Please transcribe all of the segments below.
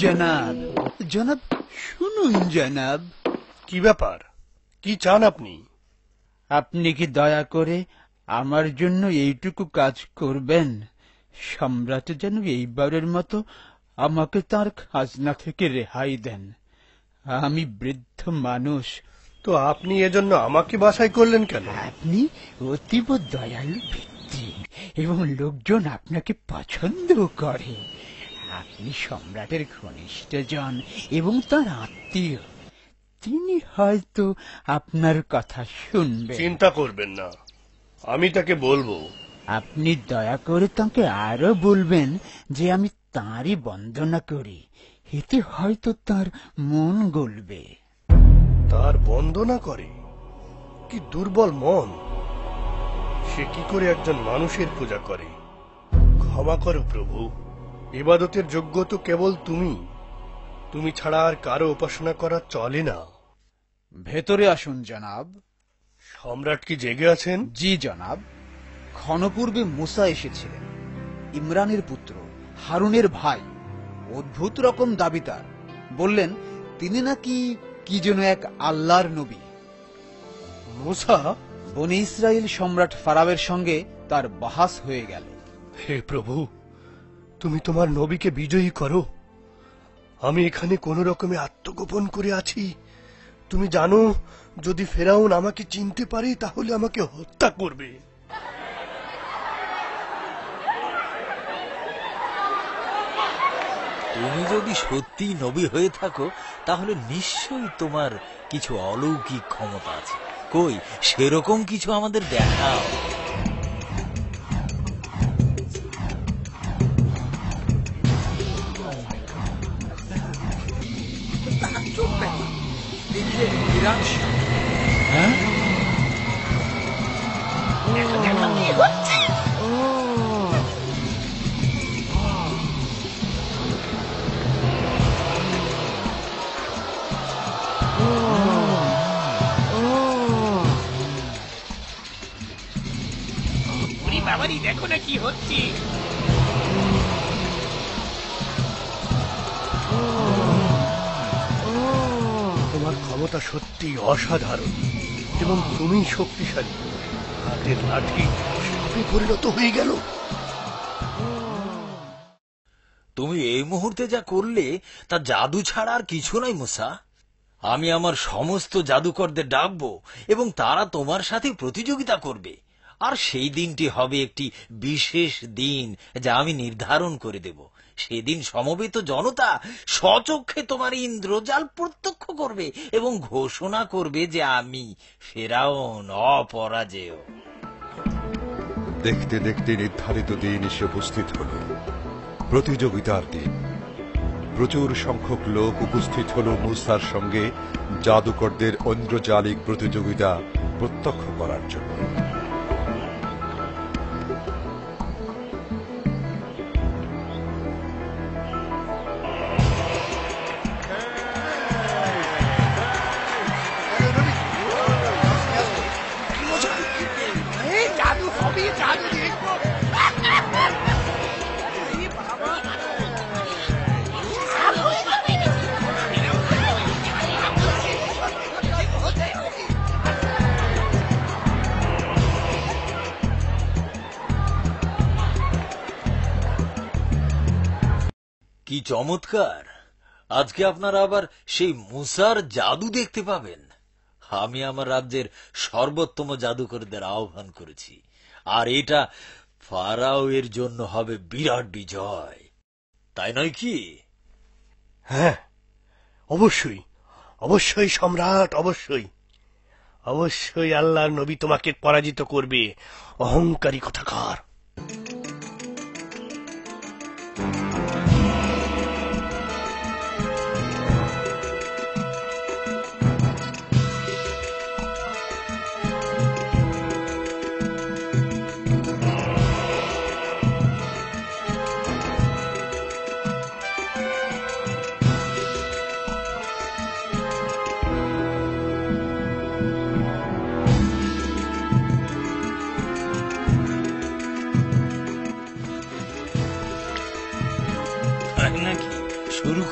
জনাব, জনাব শুনুন জনাব। কি ব্যাপার, কি চান আপনি? আপনি কি দয়া করে আমার জন্য এইটুকু কাজ করবেন? সম্রাট যেন এইবারের মতো আমাকে তার খাজনা থেকে রেহাই দেন। আমি বৃদ্ধ মানুষ। তো আপনি এজন্য আমাকে বাছাই করলেন কেন? আপনি অতীব দয়ালু ব্যক্তি এবং লোকজন আপনাকে পছন্দ করে। আপনি সম্রাটের ঘনিষ্ঠজন এবং তার আত্মীয়। তিনি হয়তো আপনার কথা শুনবেন। চিন্তা করবেন না, আমি তাকে বলবো। আপনি দয়া করে তাকে আরো বলবেন যে আমি তাঁরই বন্দনা করি। এতে হয়তো তার মন গলবে। তার বন্দনা করে? কি দুর্বল মন! সে কি করে একজন মানুষের পূজা করে? ক্ষমা করো প্রভু, ইবাদতের যোগ্য তো কেবল তুমি। তুমি ছাড়া আর কারো উপাসনা করা চলে না। ভেতরে আসুন জনাব। সম্রাট কি জেগে আছেন? জি জনাব, ক্ষণপূর্বে মুসা এসেছিলেন, ইমরানের পুত্র, হারুনের ভাই। অদ্ভুত রকম দাবি তার। বললেন তিনি নাকি কি যেন এক আল্লাহর নবী। মুসা? বনি ইসরায়েল সম্রাট ফারাওয়ের সঙ্গে তার বাহাস হয়ে গেল। হে প্রভু, তুমি তোমার নবীকে বিজয়ী করো। আমি এখানে কোন রকমে আত্মগোপন করে আছি। তুমি জানো, যদি ফেরাউন আমাকে চিনতে পারে তাহলে আমাকে হত্যা করবে। তুমি যদি সত্যি নবী হয়ে থাকো তাহলে নিশ্চয়ই তোমার কিছু অলৌকিক ক্ষমতা আছে। কই সেরকম কিছু আমাদের দেখাও। হ্যাঁ, বাবারি দেখো না কি হচ্ছে। তোমার ক্ষমতা সত্যি অসাধারণ এবং তুমি শক্তিশালী। হাতের লাঠি সাপে পরিণত হয়ে গেল। তুমি এই মুহূর্তে যা করলে তা জাদু ছাড়া আর কিছু নয় মুসা। আমি আমার সমস্ত জাদুকরদের ডাকবো এবং তারা তোমার সাথে প্রতিযোগিতা করবে। আর সেই দিনটি হবে একটি বিশেষ দিন যা আমি নির্ধারণ করে দেব। সেদিন সমবেত জনতা স্বচক্ষে তোমার ইন্দ্রজাল প্রত্যক্ষ করবে এবং ঘোষণা করবে যে আমি ফেরাউন অপরাজেয়। দেখতে দেখতে নির্ধারিত দিন এসে উপস্থিত হল, প্রতিযোগিতার দিন। প্রচুর সংখ্যক লোক উপস্থিত হল মুসার সঙ্গে জাদুকরদের ঐন্দ্রজালিক প্রতিযোগিতা প্রত্যক্ষ করার জন্য। জাদু হবে, জাদু দেখবো। কি চমৎকার! আজকে আপনারা আবার সেই মুসার জাদু দেখতে পাবেন। আমি আমার রাজ্যের সর্বোত্তম জাদুকরদের আহ্বান করেছি, আর এটা ফারাওয়ের জন্য হবে বিরাট বিজয়, তাই নয় কি? হ্যাঁ, অবশ্যই, অবশ্যই সম্রাট, অবশ্যই। অবশ্যই আল্লাহর নবী তোমাকে পরাজিত করবে, অহংকারী কোথাকার।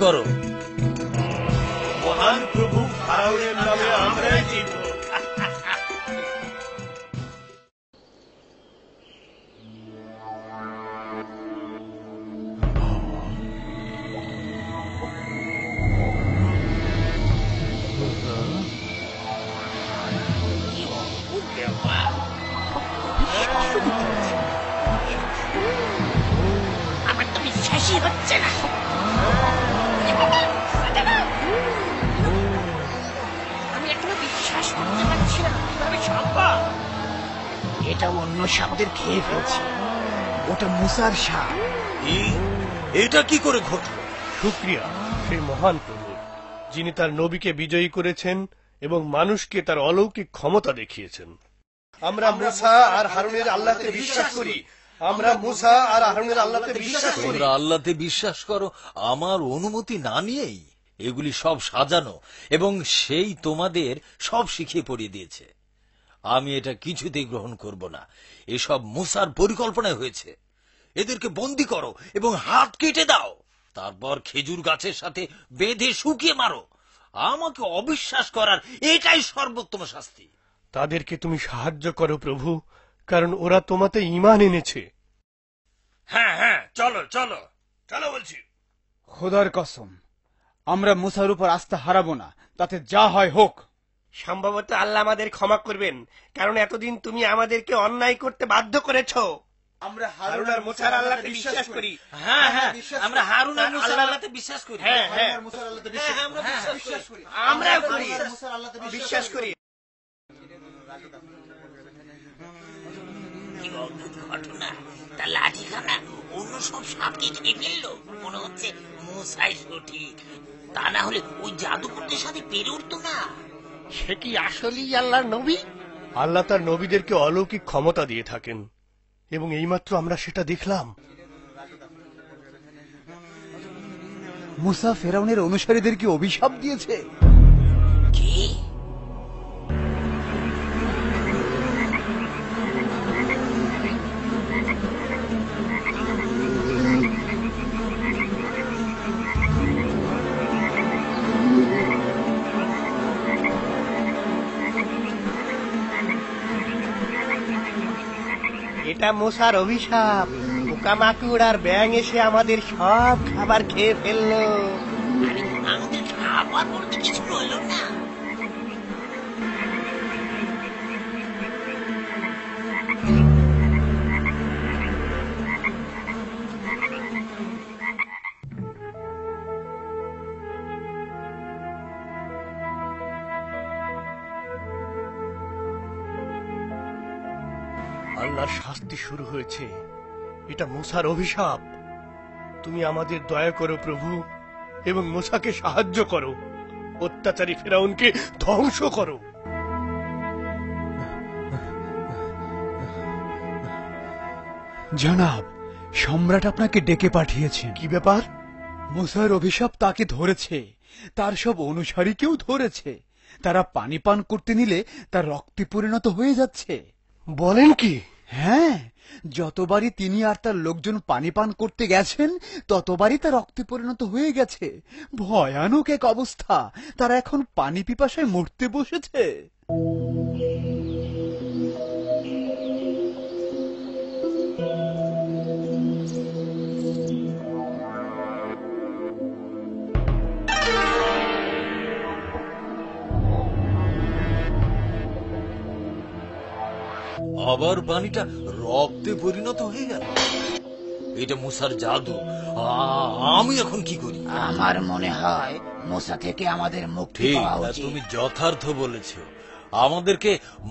করো। মহান প্রভু ফারাওয়ের নামে আমরাই জিতব। আমার তো বিশ্বাসই হচ্ছে না। আমি এখনো বিশ্বাস করতে পারছি না, কিভাবে সম্ভব? এটা অন্য সাপদের খেয়ে ফেলছে। ওটা মুসার সাপ। এটা কি করে ঘটল? শুকরিয়া সেই মহান প্রভু, যিনি তার নবীকে বিজয়ী করেছেন এবং মানুষকে তার অলৌকিক ক্ষমতা দেখিয়েছেন। আমরা মুসা আর হারুনের আল্লাহতে বিশ্বাস করি। আমরা মুসা আর হারুনের আল্লাহতে বিশ্বাস করি। তোমরা আল্লাহতে বিশ্বাস করো আমার অনুমতি না নিয়েই? এগুলি সব সাজানো এবং সেই তোমাদের সব শিখিয়ে পড়িয়ে দিয়েছে। আমি এটা কিছুতেই গ্রহণ করব না। এসব মুসার পরিকল্পনায় হয়েছে। এদেরকে বন্দী করো এবং হাত কেটে দাও, তারপর খেজুর গাছের সাথে বেঁধে শুকিয়ে মারো। আমাকে অবিশ্বাস করার এটাই সর্বোত্তম শাস্তি। তাদেরকে তুমি সাহায্য করো প্রভু, কারণ ওরা তোমাতে ঈমান এনেছে। হ্যাঁ হ্যাঁ, চলো চলো চলো বলছি। খোদার কসম, আমরা মুসার উপর আস্থা হারাবো না, তাতে যা হয় হোক। সম্ভবত আল্লাহ আমাদের ক্ষমা করবেন, কারণ এতদিন তুমি আমাদেরকে অন্যায় করতে বাধ্য করেছো। আমরা হারুন আর মুসার আল্লাহতে বিশ্বাস করি। হ্যাঁ হ্যাঁ, আমরা হারুন আর মুসার আল্লাহতে বিশ্বাস করি। হ্যাঁ হ্যাঁ, আমরা বিশ্বাস করি। আমরাও করি, বিশ্বাস করি। কি অদ্ভুত ঘটনা! তার লাঠিখানা অন্য সব সাপকে খেয়ে ফেললো। মনে হচ্ছে মুসাই সঠিক, তা না হলে ওই জাদুকরদের সাথে পেরে উঠতো না। সে কি আসলেই আল্লাহর নবী? আল্লাহ তার নবীদেরকে অলৌকিক ক্ষমতা দিয়ে থাকেন এবং এইমাত্র আমরা সেটা দেখলাম। মুসা ফেরাউনের অনুসারীদেরকে অভিশাপ দিয়েছে। কি? এটা মুসার অভিশাপ। পোকামাকড় আর ব্যাঙ এসে আমাদের সব খাবার খেয়ে ফেললো। আরে আমাদের খাবার বলতে কিছু রইলো না। আল্লাহর শাস্তি শুরু হয়েছে। এটা মুসার অভিশাপ। তুমি আমাদের দয়া করো প্রভু এবং মুসাকে সাহায্য করো। অত্যাচারী ফেরাউনকে ধ্বংস করো। জনাব, সম্রাট আপনাকে ডেকে পাঠিয়েছেন। কি ব্যাপার? মুসার অভিশাপ তাকে ধরেছে, তার সব অনুসারীকেও ধরেছে। তারা পানি পান করতে নিলে তার রক্তে পরিণত হয়ে যাচ্ছে। বলেন কি? হ্যাঁ, যতবারই তিনি আর তার লোকজন পানি পান করতে গেছেন ততবারই তার রক্তে পরিণত হয়ে গেছে। ভয়ানক এক অবস্থা। তারা এখন পানি পিপাসায় মরতে বসেছে। আবার পানিটা রক্তে পরিণত হয়ে গেল। এটা মুসার জাদু। আমি এখন কি করি? আমার মনে হয় মুসা থেকে আমাদের মুক্তি ঠিক, পাওয়া উচিত। তুমি যথার্থ বলেছ। আমাদেরকে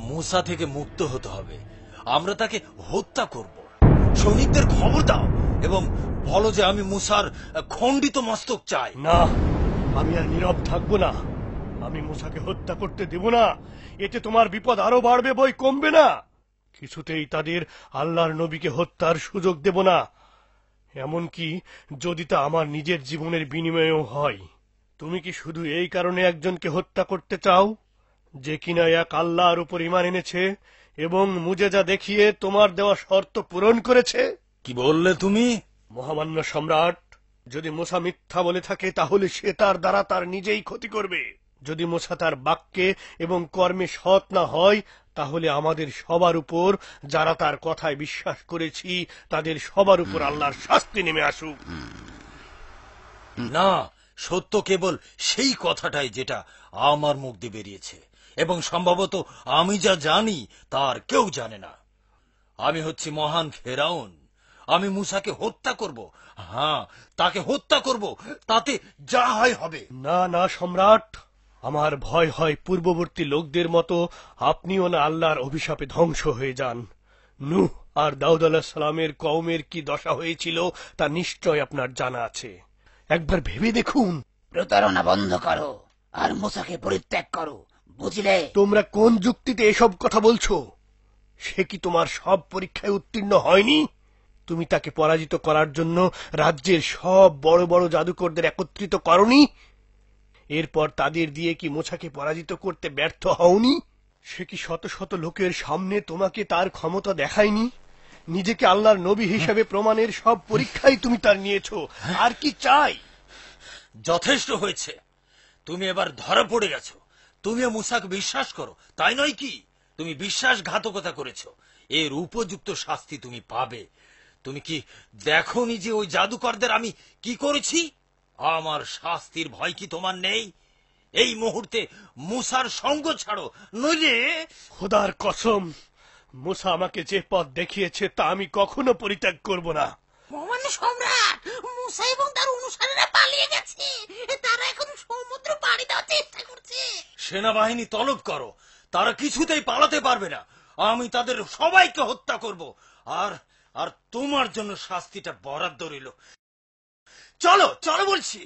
মুসা থেকে মুক্ত হতে হবে। আমরা তাকে হত্যা করব। সৈনিকদের খবর দাও এবং বলো যে আমি মুসার খণ্ডিত মস্তক চাই। না, আমি আর নীরব থাকবো না। আমি মুসাকে হত্যা করতে দেব না। এতে তোমার বিপদ আরো বাড়বে, বই কমবে না। কিছুতেই তাদের আল্লাহর নবীকে হত্যার সুযোগ দেব না, এমনকি যদি তা আমার নিজের জীবনের বিনিময়েও হয়। তুমি কি শুধু এই কারণে একজনকে হত্যা করতে চাও যে কিনা এক আল্লাহর উপর ঈমান এনেছে এবং মুজেজা দেখিয়ে তোমার দেওয়া শর্ত পূরণ করেছে? কি বললে তুমি? মহামান্য সম্রাট, যদি মুসা মিথ্যা বলে থাকে তাহলে সে তার দ্বারা তার নিজেই ক্ষতি করবে। যদি মুসা তার বাক্যে এবং কর্মে সৎ না হয় তাহলে আমাদের সবার উপর, যারা তার কথায় বিশ্বাস করেছি তাদের সবার উপর আল্লাহর শাস্তি নেমে আসুক। না, সত্য কেবল সেই কথাটাই যেটা আমার মুখ দিয়ে বেরিয়েছে, এবং সম্ভবত আমি যা জানি তার কেউ জানে না। আমি হচ্ছি মহান ফেরাউন। আমি মুসাকে হত্যা করব, হ্যাঁ, তাকে হত্যা করব, তাতে যা হয় হবে। না না সম্রাট, আমার ভয় হয় পূর্ববর্তী লোকদের মতো আপনিও না আল্লাহর অভিশাপে ধ্বংস হয়ে যান। নূহ আর দাউদ আলাইহিস সালামের কওমের কি দশা হয়েছিল তা নিশ্চয় আপনার জানা আছে। একবার ভেবে দেখুন। প্রতারণা বন্ধ করো আর মুসাকে পরিত্যাগ করো, বুঝলে? তোমরা কোন যুক্তিতে এসব কথা বলছো? সে কি তোমার সব পরীক্ষায় উত্তীর্ণ হয়নি? তুমি তাকে পরাজিত করার জন্য রাজ্যের সব বড় বড় জাদুকরদের একত্রিত করনি? এরপর তাদের দিয়ে কি মুসাকে পরাজিত করতে ব্যর্থ হওনি? সে কি শত শত লোকের সামনে তোমাকে তার ক্ষমতা দেখায়নি? নিজেকে আল্লাহর নবী হিসেবে প্রমাণের সব পরীক্ষাই তুমি তার নিয়েছো। আর কি চাই? যথেষ্ট হয়েছে। তুমি এবার ধরা পড়ে গেছো। তুমিও মুসাকে বিশ্বাস করো, তাই নয় কি? তুমি বিশ্বাসঘাতকতা করেছো, এর উপযুক্ত শাস্তি তুমি পাবে। তুমি কি দেখোনি যে ওই জাদুকরদের আমি কি করেছি? আমার শাস্তির ভয় কি তোমার নেই? এই মুহূর্তে মুসার সঙ্গ ছাড়ো, নইলে... খোদার কসম, মুসা আমাকে যে পথ দেখিয়েছে তা আমি কখনো পরিত্যাগ করব না। মহামান্য সম্রাট, মুসা এবং তার অনুসারীরা পালিয়ে গেছে। তারা এখন সমুদ্র পাড়ি দেওয়ার চেষ্টা করছে। সেনাবাহিনী তলব করো, তারা কিছুতেই পালাতে পারবে না। আমি তাদের সবাইকে হত্যা করব, আর আর তোমার জন্য শাস্তিটা বরাদ্দ রইল। চলো চলো বলছি।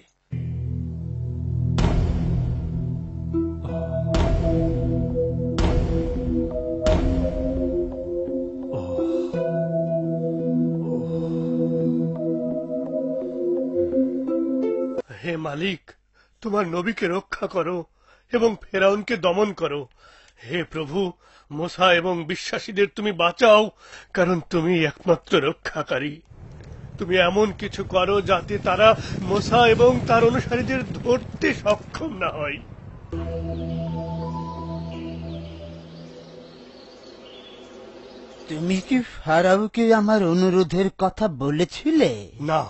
হে মালিক, তোমার নবীকে রক্ষা করো এবং ফেরাউনকে দমন করো। হে প্রভু, মুসা এবং বিশ্বাসীদের তুমি বাঁচাও, কারণ তুমি একমাত্র রক্ষাকারী। তুমি এমন কিছু করো যাতে তারা মুসা এবং তার অনুসারীদের ধরতে সক্ষম না হয়। তুমি কি ফারাওকে আমার অনুরোধের কথা বলেছিলে? না,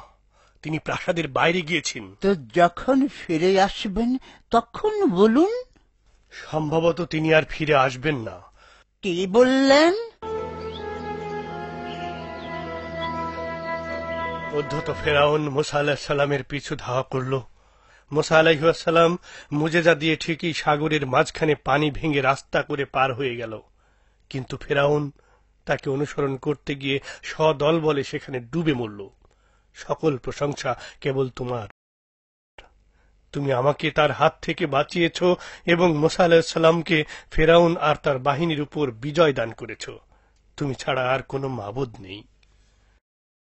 তিনি প্রাসাদের বাইরে গিয়েছেন। তো যখন ফিরে আসবেন তখন বলুন। সম্ভবত তিনি আর ফিরে আসবেন না। কি বললেন? উদ্ধত ফেরাউন মুসা আলাইহিস সালামের পিছু ধাওয়া করল। মুসা আলাইহিস সালাম মুজেজা দিয়ে ঠিকই সাগরের মাঝখানে পানি ভেঙে রাস্তা করে পার হয়ে গেল, কিন্তু ফেরাউন তাকে অনুসরণ করতে গিয়ে সদল বলে সেখানে ডুবে মরল। সকল প্রশংসা কেবল তোমার। তুমি আমাকে তার হাত থেকে বাঁচিয়েছ এবং মুসা আলাইহিস সালামকে ফেরাউন আর তার বাহিনীর উপর বিজয় দান করেছ। তুমি ছাড়া আর কোনো মাবুদ নেই।